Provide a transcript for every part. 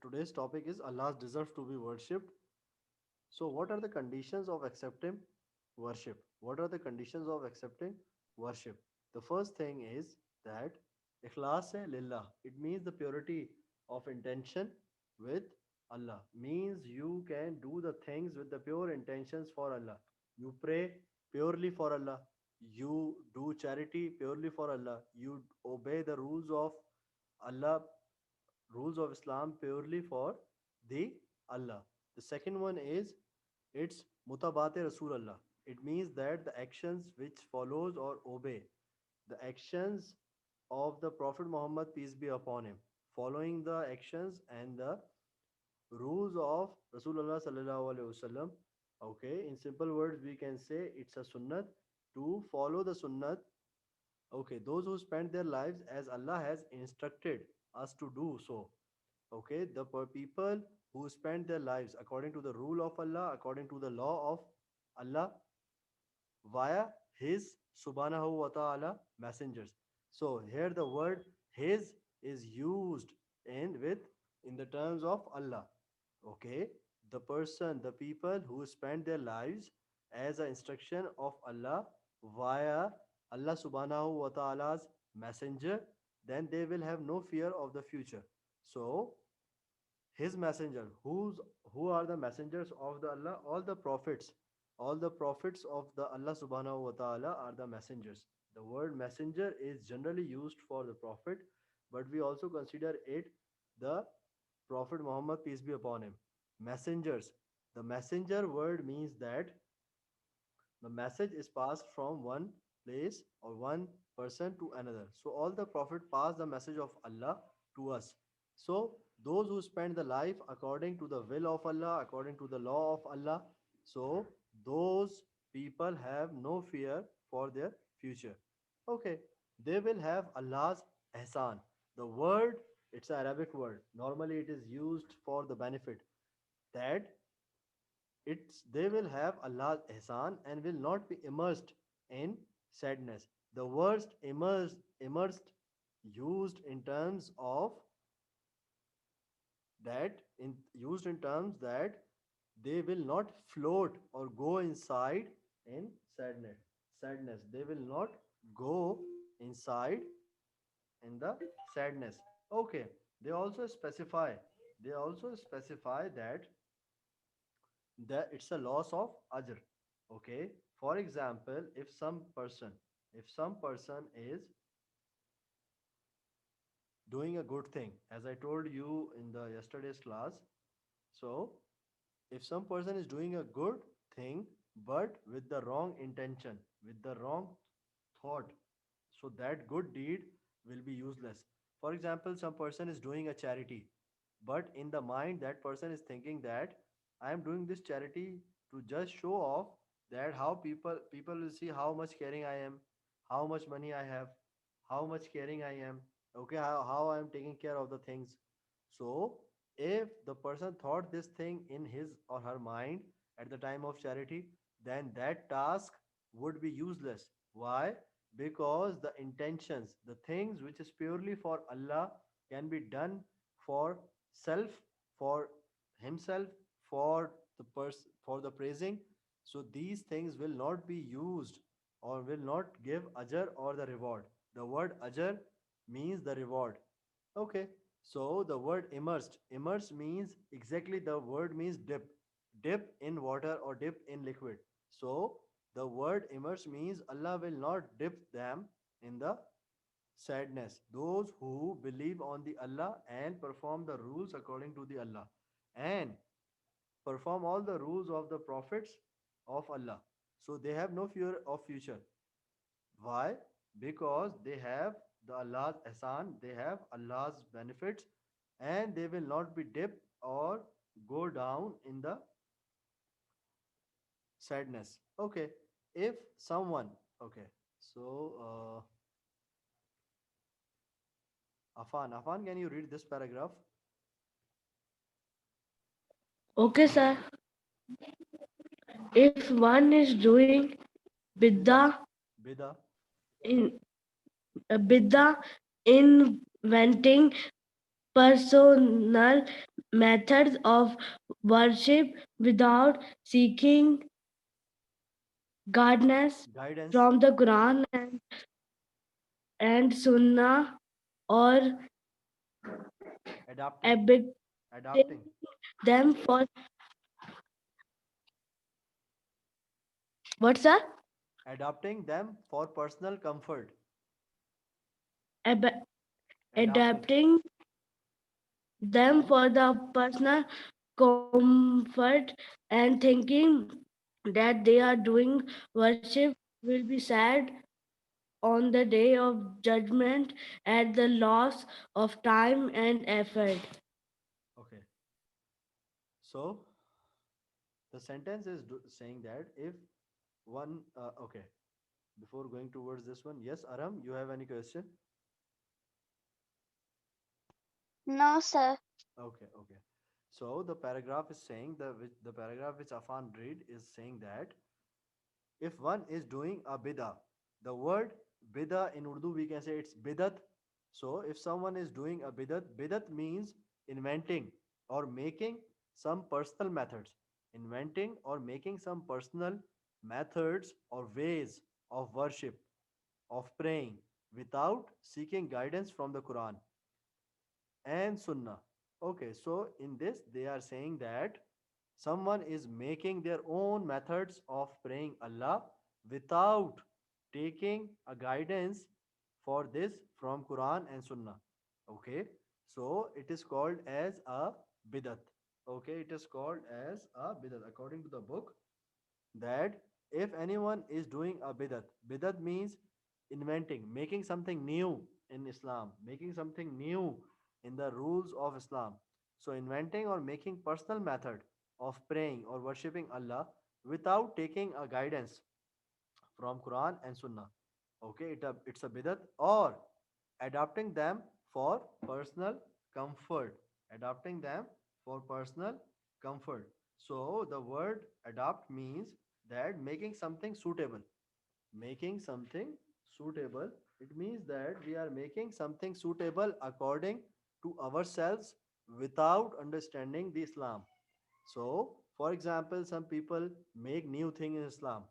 Today's topic is Allah deserves to be worshipped. So, what are the conditions of accepting worship? What are the conditions of accepting worship? The first thing is that ikhlas hai lillah. It means the purity of intention with Allah. Means you can do the things with the pure intentions for Allah. You pray purely for Allah. You do charity purely for Allah. You obey the rules of Allah, rules of Islam purely for the Allah. The second one is it's mutabate Rasul Allah. It means that the actions which follows or obey the actions of the Prophet Muhammad peace be upon him, following the actions and the rules of Rasulullah sallallahu alaihi wasallam. Okay, in simple words, we can say it's a sunnat to follow the sunnat. Okay, those who spend their lives as Allah has instructed us to do so. Okay, the people who spend their lives according to the rule of Allah, according to the law of Allah, via His subhanahu wa ta'ala messengers. So here the word His is used in the terms of Allah. Okay, the person, the people who spend their lives as an instruction of Allah via Allah subhanahu wa ta'ala's messenger, then they will have no fear of the future. So his messenger, who are the messengers of the Allah? All the prophets of the Allah subhanahu wa ta'ala are the messengers. The word messenger is generally used for the prophet, but we also consider it the Prophet Muhammad, peace be upon him. Messengers, the messenger word means that the message is passed from one place or one person to another. So all the prophet pass the message of Allah to us. So those who spend the life according to the will of Allah, according to the law of Allah, so those people have no fear for their future. Okay, they will have Allah's ihsan. The word, it's an Arabic word. Normally it is used for the benefit that it's they will have Allah's ihsan and will not be immersed in sadness. The worst immersed used in terms of that in used in terms that they will not float or go inside in sadness. They will not go inside in the sadness. Okay, they also specify that it's a loss of ajr. Okay, for example, if some person is doing a good thing, as I told you in the yesterday's class, so if some person is doing a good thing but with the wrong intention, with the wrong thought, so that good deed will be useless. For example, some person is doing a charity, but in the mind that person is thinking that I am doing this charity to just show off, that how people will see how much caring I am, how much money I have, how much caring I am. Okay, how I am taking care of the things. So if the person thought this thing in his or her mind at the time of charity, then that task would be useless. Why? Because the intentions, the things which is purely for Allah, can be done for self, for himself, for for the praising. So these things will not be used or will not give ajr or the reward. The word ajr means the reward. Okay, so the word immersed means exactly the word means dip in water or dip in liquid. So the word immerse means Allah will not dip them in the sadness. Those who believe on the Allah and perform the rules according to the Allah and perform all the rules of the prophets of Allah. So they have no fear of future. Why? Because they have the Allah's ihsan, they have Allah's benefits, and they will not be dipped or go down in the sadness. Okay, if someone, okay, so Afan, can you read this paragraph? Okay, sir. If one is doing Bida, bidda bida, in bidda inventing personal methods of worship without seeking guidance Guidance. from the Quran and Sunnah, or Adapting. abetting Adapting. them for what's that? Adapting them for personal comfort. Ab- Adapting. Adapting them And for the personal comfort and thinking that they are doing worship will be sad on the day of judgment at the loss of time and effort. okay. So the sentence is saying that if one, okay, before going towards this one, yes, Aram, you have any question? No, sir. Okay, okay. So the paragraph is saying the paragraph which Afan read is saying that if one is doing a bidah, the word bidah in Urdu we can say it's bidat. So if someone is doing a bidat, bidat means inventing or making some personal methods, inventing or making some personal methods or ways of worship, of praying without seeking guidance from the Quran and Sunnah. Okay, so in this, they are saying that someone is making their own methods of praying Allah without taking a guidance for this from Quran and Sunnah. Okay, so it is called as a bidat. Okay, it is called as a bidat according to the book that if anyone is doing a bidat, bidat means inventing, making something new in Islam, making something new in the rules of Islam. So, inventing or making personal method of praying or worshipping Allah without taking a guidance from Quran and Sunnah. Okay, it's a bidat or adapting them for personal comfort. Adapting them for personal comfort. So the word adapt means that making something suitable. Making something suitable. It means that we are making something suitable according to ourselves without understanding the Islam. So, for example, some people make new thing in Islam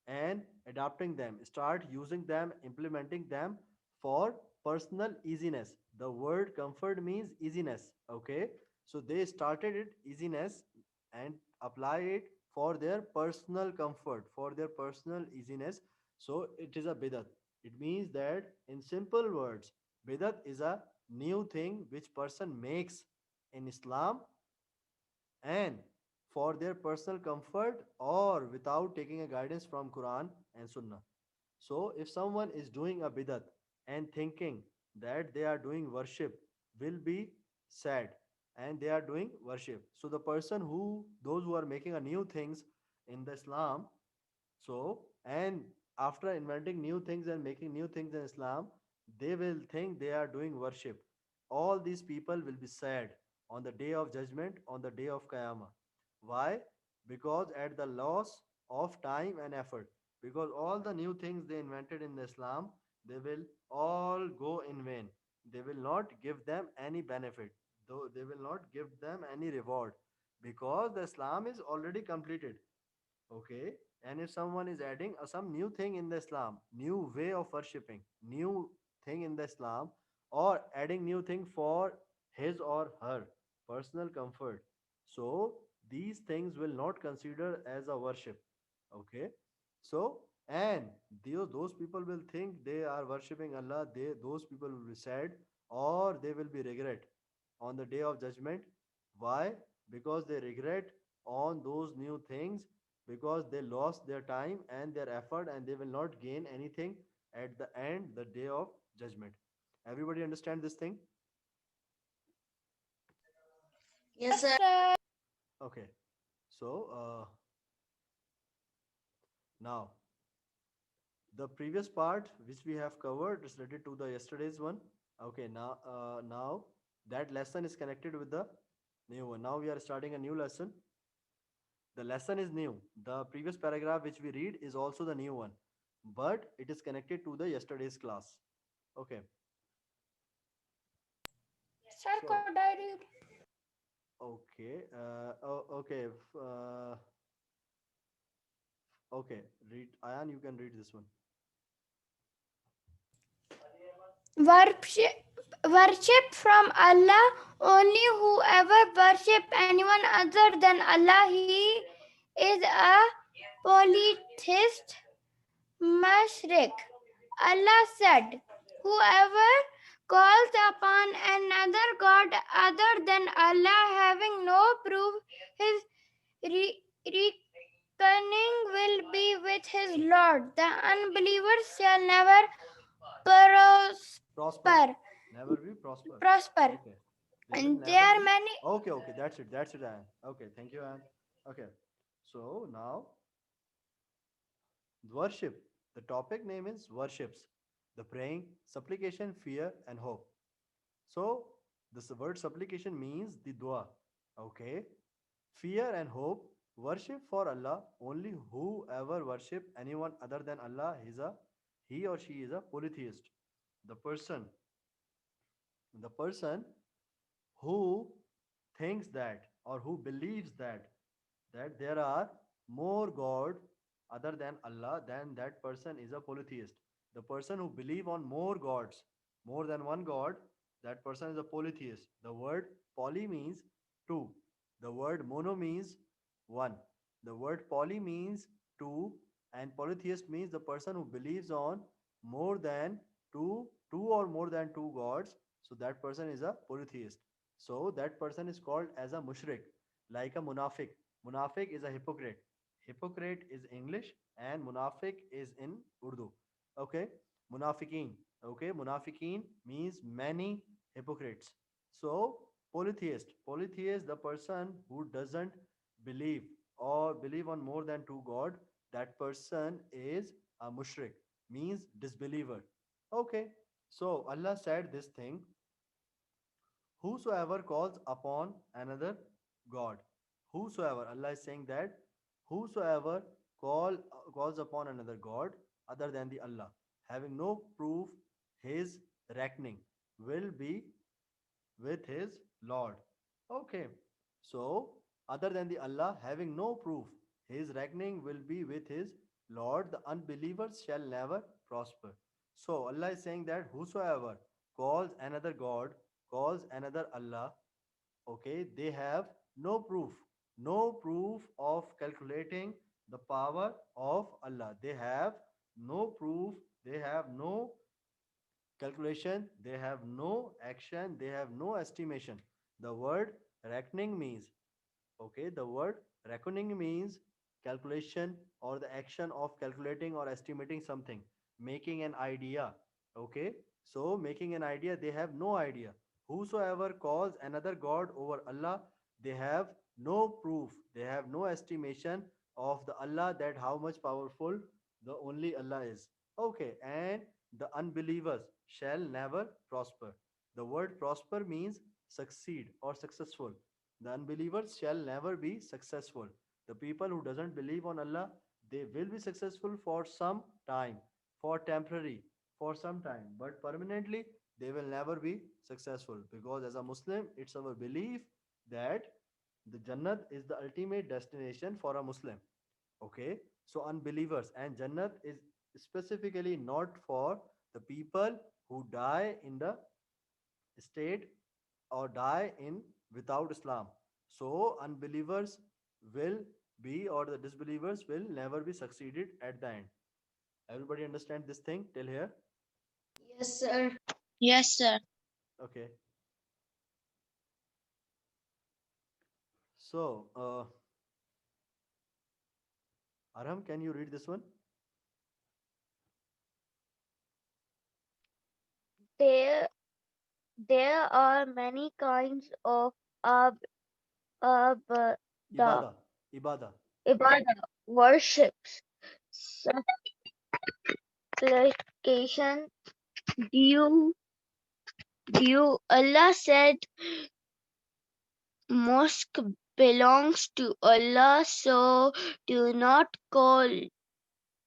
and adapting them, start using them, implementing them for personal easiness. The word comfort means easiness. Okay, so they started it easiness and apply it for their personal comfort, for their personal easiness. So it is a bidat. It means that in simple words, bidat is a new thing which person makes in Islam and for their personal comfort or without taking a guidance from Quran and Sunnah. So if someone is doing a bidat and thinking that they are doing worship will be sad and they are doing worship. So the person who those who are making a new things in the Islam, so and after inventing new things and making new things in Islam, they will think they are doing worship. All these people will be sad on the day of judgment, on the day of Qiyamah. Why? Because at the loss of time and effort. Because all the new things they invented in Islam, they will all go in vain. They will not give them any benefit, though they will not give them any reward because the Islam is already completed. Okay, and if someone is adding some new thing in the Islam, new way of worshipping, new thing in the Islam, or adding new thing for his or her personal comfort, so these things will not consider as a worship. Okay, so and those people will think they are worshipping Allah. Those people will be sad or they will be regret on the day of judgment. Why? Because they regret on those new things because they lost their time and their effort and they will not gain anything at the end the day of judgment. Everybody understand this thing? Yes, sir. Okay, so now the previous part which we have covered is related to the yesterday's one. Okay, now that lesson is connected with the new one. Now we are starting a new lesson. The lesson is new. The previous paragraph which we read is also the new one, but it is connected to the yesterday's class. Okay, Sir, so could I read? Okay. Okay. Okay. Read. Ayan, you can read this one. Worship, worship from Allah. Only whoever worship anyone other than Allah, he is a polytheist mushrik. Allah said, whoever calls upon another God other than Allah, having no proof, his reckoning will be with his Lord. The unbelievers shall never Prosper. prosper. Never be prosper. Prosper. Okay. They will And never there are be. many. Okay. Okay. That's it. That's it, Ayan. Okay. Thank you, Ayan. Okay. So now worship. The topic name is worships. The praying, supplication, fear, and hope. So this word supplication means the dua. Okay. Fear and hope. Worship for Allah. Only whoever worship anyone other than Allah he or she is a polytheist. The person the person who thinks that or who believes that there are more god other than Allah, then that person is a polytheist. The person who believe on more gods, more than one god, that person is a polytheist. The word poly means two. The word mono means one. The word poly means two, and polytheist means the person who believes on more than two or more than two gods. So that person is a polytheist. So that person is called as a mushrik, like a munafiq. Munafiq is a hypocrite. Hypocrite is English and munafiq is in Urdu. Okay, munafiqeen. Okay, munafiqeen means many hypocrites. So polytheist. Polytheist, the person who doesn't believe or believe on more than two god. That person is a mushrik, means disbeliever. Okay, so Allah said this thing, whosoever calls upon another god. Whosoever, Allah is saying that whosoever calls upon another god other than the Allah, having no proof, his reckoning will be with his Lord. Okay, so other than the Allah, having no proof, his reckoning will be with his Lord. The unbelievers shall never prosper. So Allah is saying that whosoever calls another god, calls another Allah, okay, they have no proof of calculating the power of Allah. They have no proof, they have no calculation, they have no action, they have no estimation. The word reckoning means, okay, the word reckoning means calculation or the action of calculating or estimating something, making an idea. Okay, so making an idea, they have no idea. Whosoever calls another god over Allah, they have no proof, they have no estimation of the Allah, that how much powerful the only Allah is. Okay, and the unbelievers shall never prosper. The word prosper means succeed or successful. The unbelievers shall never be successful. The people who doesn't believe on Allah, they will be successful for some time, for temporary, for some time, but permanently they will never be successful, because as a Muslim, it's our belief that the Jannat is the ultimate destination for a Muslim. Okay, so unbelievers, and Jannat is specifically not for the people who die in the state or die in without Islam. So unbelievers will be, or the disbelievers will never be succeeded at the end. Everybody understand this thing till here? Yes, sir. Yes, sir. Okay. So Aram, can you read this one? There, there are many kinds of ab, abada, Ibada. Ibada. ibadah, worships, supplication, due, due. Allah said, mosque belongs to Allah, so do not call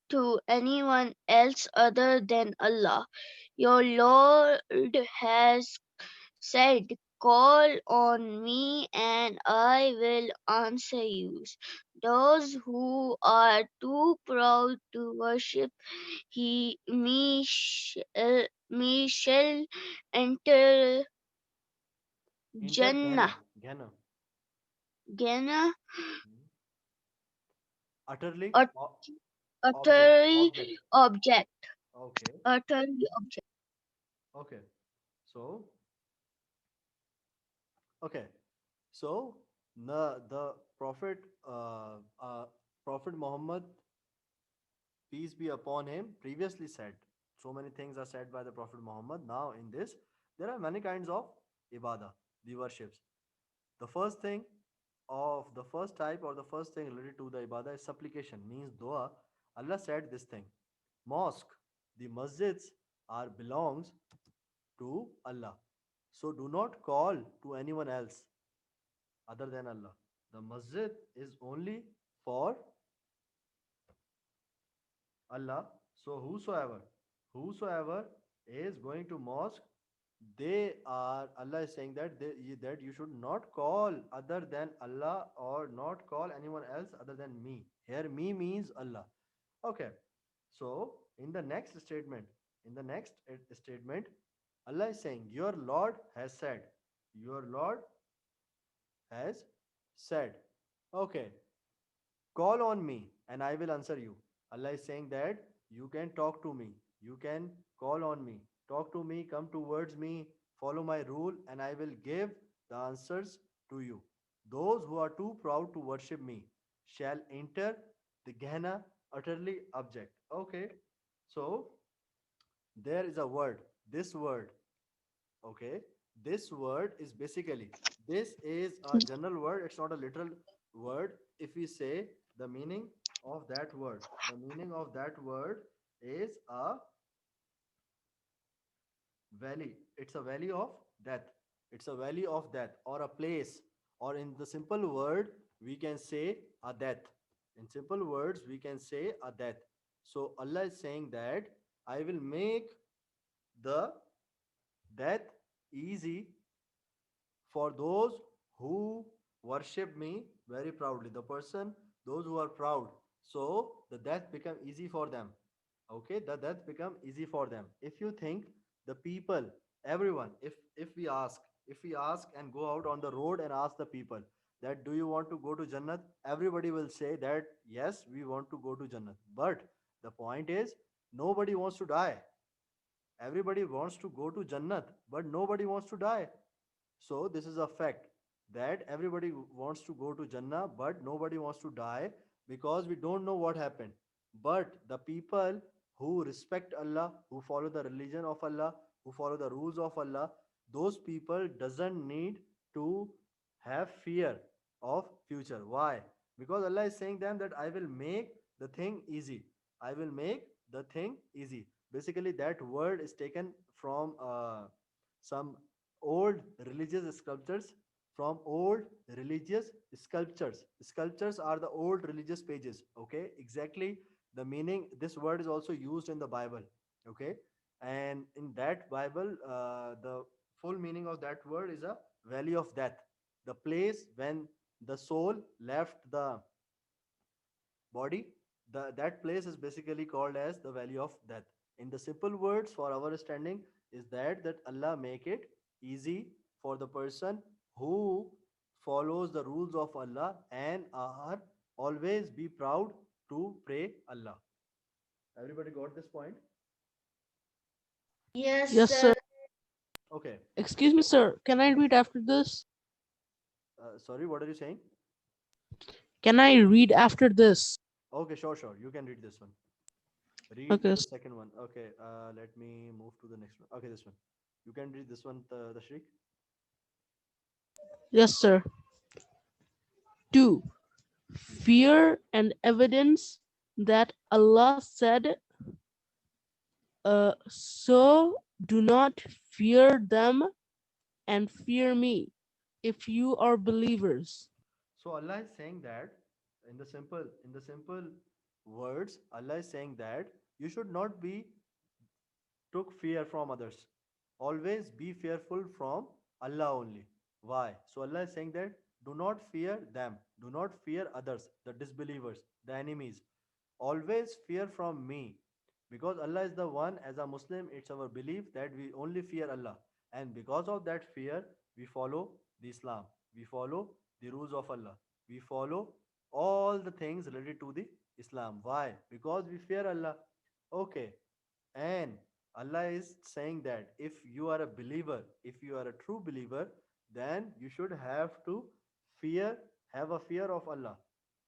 to anyone else other than Allah. Your Lord has said, Call on me and I will answer you. Those who are too proud to worship me shall enter Enter Jannah. Ghana. Ghana. Jannah Hmm. Utterly ut- object. utterly Object. object. Okay. Utterly object. Okay. So, okay. So, the Prophet, Prophet Muhammad, peace be upon him, previously said, so many things are said by the Prophet Muhammad. Now, in this, there are many kinds of ibadah, the worships. The first thing the first type or the first thing related to the ibadah is supplication, means dua. Allah said this thing: mosque, the masjids are belongs to Allah. So do not call to anyone else other than Allah. The masjid is only for Allah. So whosoever is going to mosque, they are, Allah is saying that that you should not call other than Allah or not call anyone else other than me. Here me means Allah. Okay. So in the next statement, Allah is saying, your Lord has said, your Lord has said, okay, call on me and I will answer you. Allah is saying that you can talk to me, you can call on me, talk to me, come towards me, follow my rule, and I will give the answers to you. Those who are too proud to worship me shall enter the Gehenna utterly abject. Okay, so there is a word, this word, okay, this word is basically, this is a general word, it's not a literal word. If we say the meaning of that word, the meaning of that word is a valley, it's a valley of death, it's a valley of death, or a place, or in the simple word we can say a death. In simple words we can say a death. So Allah is saying that I will make the death easy for those who worship me very proudly, the person, those who are proud, so the death become easy for them. Okay, the death become easy for them. If you think the people, everyone, if we ask and go out on the road and ask the people that do you want to go to Jannat, everybody will say that yes, we want to go to Jannat. But the point is, nobody wants to die. Everybody wants to go to Jannat, but nobody wants to die. So this is a fact that everybody wants to go to Jannah, but nobody wants to die because we don't know what happened. But the people who respect Allah, who follow the religion of Allah, who follow the rules of Allah, those people doesn't need to have fear of future. Why? Because Allah is saying them that I will make the thing easy. I will make the thing easy. Basically, that word is taken from some old religious sculptures, from old religious sculptures. Sculptures are the old religious pages. Okay, exactly the meaning. This word is also used in the Bible. Okay, and in that Bible, the full meaning of that word is a valley of death, the place when the soul left the body. That place is basically called as the valley of death. In the simple words for our understanding is that Allah make it easy for the person who follows the rules of Allah and are always be proud to pray Allah. Everybody got this point? Yes, Yes, sir. sir. Okay. Excuse me, sir. Can I read after this? Sorry, what are you saying? Can I read after this? Okay, sure, you can read this one. Read Okay. the second one. Okay, let me move to the next one. Okay, this one. You can read this one, the Shriek. Yes, sir. 2. Fear and evidence that Allah said, so do not fear them and fear me if you are believers. So Allah is saying that in the simple words, Allah is saying that you should not be took fear from others. Always be fearful from Allah only. Why? So Allah is saying that do not fear them, do not fear others, the disbelievers, the enemies. Always fear from me. Because Allah is the one, as a Muslim, it's our belief that we only fear Allah. And because of that fear, we follow the Islam. We follow the rules of Allah. We follow all the things related to the Islam. Why? Because we fear Allah. Okay. And Allah is saying that if you are a believer, if you are a true believer, then you should have to fear, have a fear of Allah.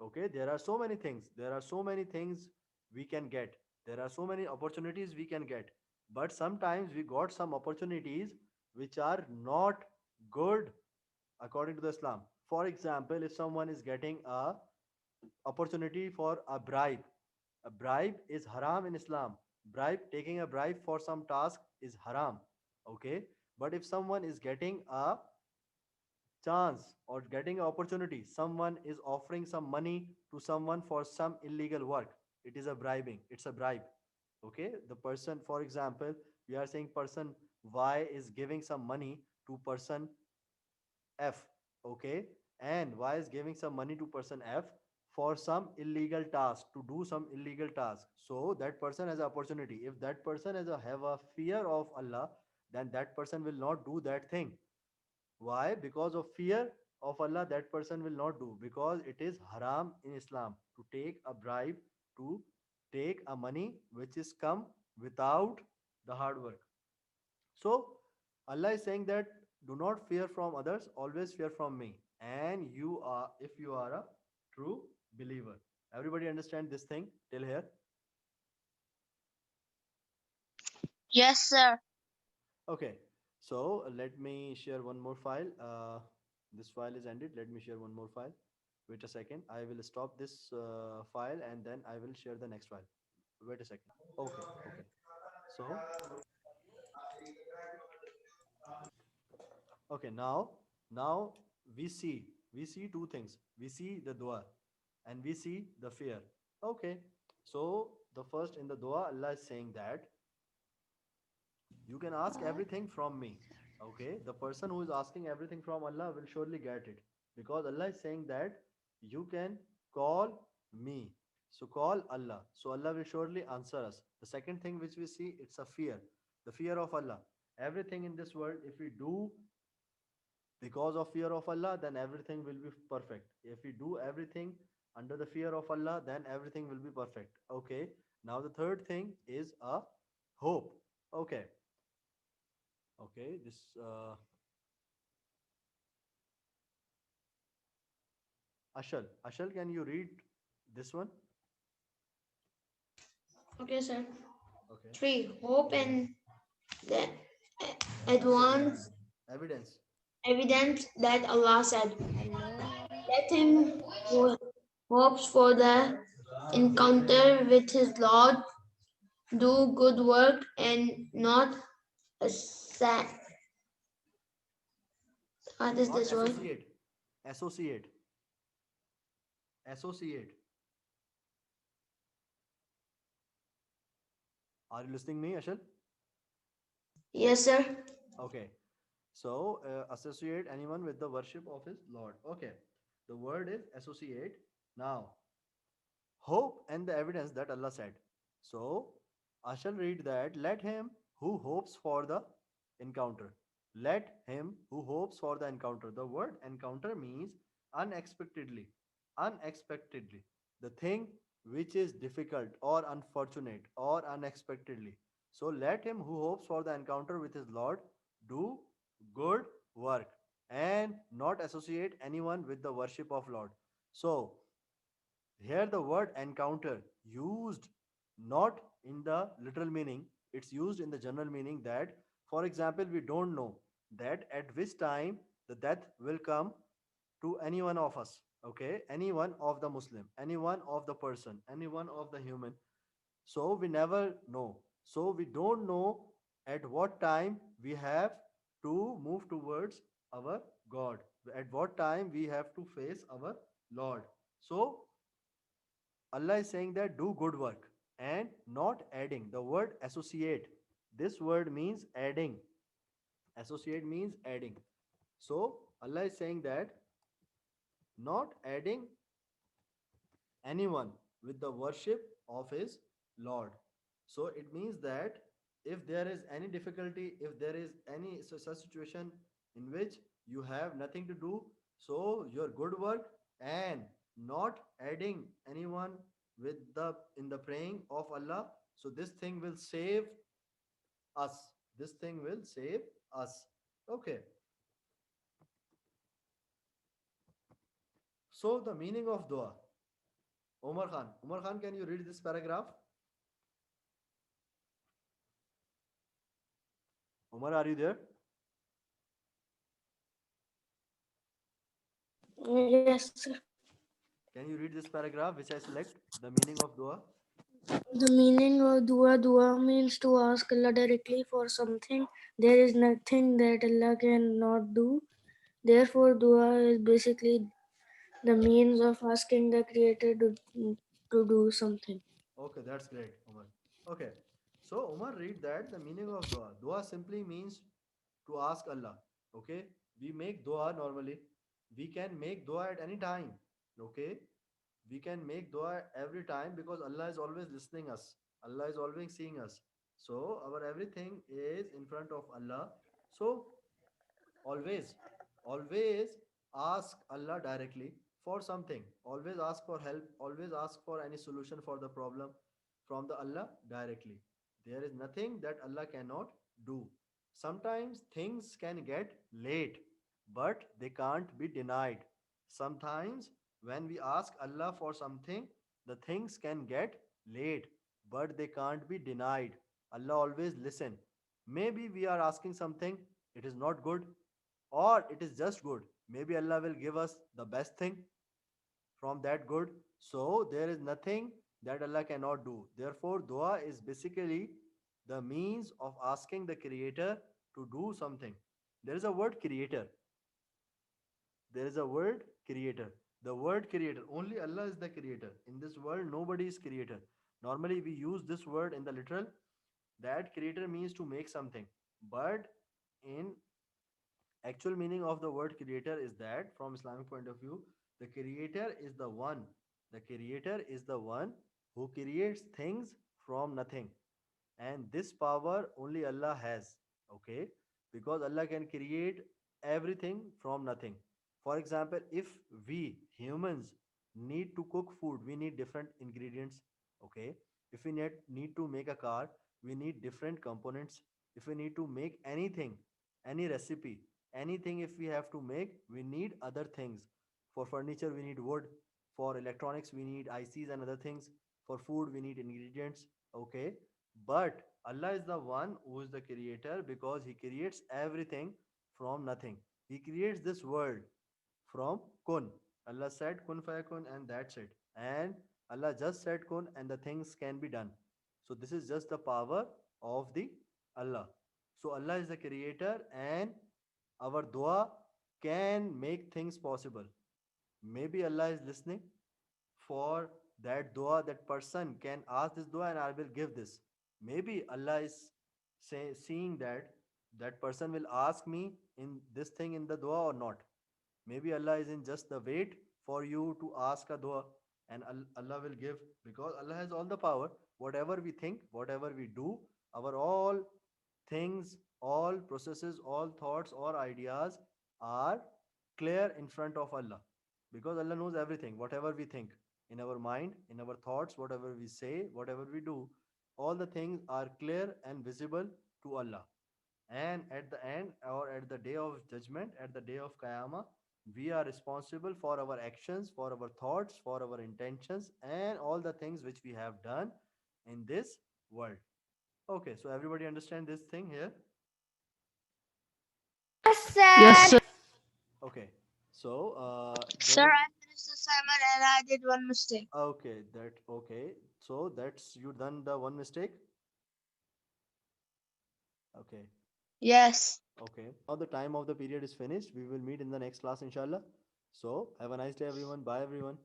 Okay, there are so many things, there are so many things we can get, there are so many opportunities we can get, but sometimes we got some opportunities which are not good according to the Islam. For example, if someone is getting a opportunity for a bribe is haram in Islam. Bribe, taking a bribe for some task is haram. Okay, but if someone is getting a chance or getting an opportunity, someone is offering some money to someone for some illegal work, it is a bribing, it's a bribe. Okay, the person, for example, we are saying person Y is giving some money to person F. Okay, and Y is giving some money to person F for some illegal task, to do some illegal task. So that person has an opportunity. If that person has a have a fear of Allah, then that person will not do that thing. Why? Because of fear of Allah, that person will not do, because it is haram in Islam to take a bribe, to take a money which is come without the hard work. So Allah is saying that do not fear from others, always fear from me. And you are, if you are a true believer. Everybody understand this thing till here? Yes, sir. Okay. So let me share one more file. This file is ended. Let me share one more file. Wait a second. I will stop this file and then I will share the next file. Wait a second. Okay. Okay. So okay, now we see two things. We see the dua and we see the fear. Okay. So the first in the dua, Allah is saying that you can ask everything from me. Okay, the person who is asking everything from Allah will surely get it, because Allah is saying that you can call me. So call Allah, so Allah will surely answer us. The second thing which we see, it's a fear, the fear of Allah. Everything in this world, if we do because of fear of Allah, then everything will be perfect. If we do everything under the fear of Allah, then everything will be perfect. Okay, now the third thing is a hope. Okay. Okay, this Ashal, can you read this one? Okay, sir. Okay. 3. Hope and the advance Evidence. evidence that Allah said, let him who hopes for the encounter with his Lord do good work and not assault. What is Not this word? associate. Associate. Associate. Are you listening me, Ashal? Yes, sir. Okay. So associate anyone with the worship of his Lord. Okay. The word is associate. Now, hope and the evidence that Allah said. So I shall read that let him who hopes for the encounter. Let him who hopes for the encounter. The word encounter means unexpectedly. Unexpectedly. The thing which is difficult or unfortunate or unexpectedly. So let him who hopes for the encounter with his Lord do good work and not associate anyone with the worship of Lord. So here the word encounter used not in the literal meaning, it's used in the general meaning that, for example, we don't know that at which time the death will come to any one of us. Okay, any one of the Muslim, any one of the person, any one of the human. So we never know. So we don't know at what time we have to move towards our God, at what time we have to face our Lord. So Allah is saying that do good work and not adding. The word associate, this word means adding. Associate means adding. So Allah is saying that not adding anyone with the worship of his Lord. So it means that if there is any difficulty, if there is any such situation in which you have nothing to do, so your good work and not adding anyone with the in the praying of Allah, so this thing will save us. This thing will save us. Okay. So the meaning of dua. Umar Khan, can you read this paragraph? Umar, are you there? Yes, sir. Can you read this paragraph which I select? The meaning of dua. The meaning of dua means to ask Allah directly for something. There is nothing that Allah cannot do. Therefore, dua is basically the means of asking the Creator to do something. Okay, that's great, Umar. Okay, so Umar, read that the meaning of dua. Dua simply means to ask Allah. Okay, we make dua normally. We can make dua at any time. Okay, we can make dua every time because Allah is always listening us. Allah is always seeing us. So our everything is in front of Allah. So always, always ask Allah directly for something. Always ask for help. Always ask for any solution for the problem from the Allah directly. There is nothing that Allah cannot do. Sometimes things can get late, but they can't be denied. Sometimes when we ask Allah for something, the things can get late, but they can't be denied. Allah always listen. Maybe we are asking something, it is not good, or it is just good. Maybe Allah will give us the best thing from that good. So there is nothing that Allah cannot do. Therefore, dua is basically the means of asking the Creator to do something. There is a word creator. There is a word creator. The word creator, only Allah is the creator. In this world, nobody is creator. Normally, we use this word in the literal, that creator means to make something. But in actual meaning of the word creator is that from Islamic point of view, the creator is the one. The creator is the one who creates things from nothing, and this power only Allah has. Okay, because Allah can create everything from nothing. For example, if we humans need to cook food, we need different ingredients. Okay, if we need to make a car, we need different components. If we need to make anything, any recipe, anything, if we have to make, we need other things. For furniture we need wood, for electronics we need ICs and other things, for food we need ingredients. Okay, but Allah is the one who is the creator because He creates everything from nothing. He creates this world from kun. Allah said kun fayakun and that's it. And Allah just said kun and the things can be done. So this is just the power of the Allah. So Allah is the creator and our dua can make things possible. Maybe Allah is listening for that dua, that person can ask this dua and I will give this. Maybe Allah is seeing that that person will ask me in this thing in the dua or not. Maybe Allah is in just the wait for you to ask a dua, and Allah will give because Allah has all the power. Whatever we think, whatever we do, our all things, all processes, all thoughts, or ideas are clear in front of Allah because Allah knows everything. Whatever we think in our mind, in our thoughts, whatever we say, whatever we do, all the things are clear and visible to Allah. And at the end, or at the day of judgment, at the day of Qiyamah, we are responsible for our actions, for our thoughts, for our intentions, and all the things which we have done in this world. Okay, so everybody understand this thing here? Yes, Yes, sir. sir. Okay, so Sir, I finished the assignment and I did one mistake. okay. So that's you done the one mistake. Okay, Yes. okay. Now the time of the period is finished. We will meet in the next class, inshallah. So have a nice day, everyone. Bye, everyone.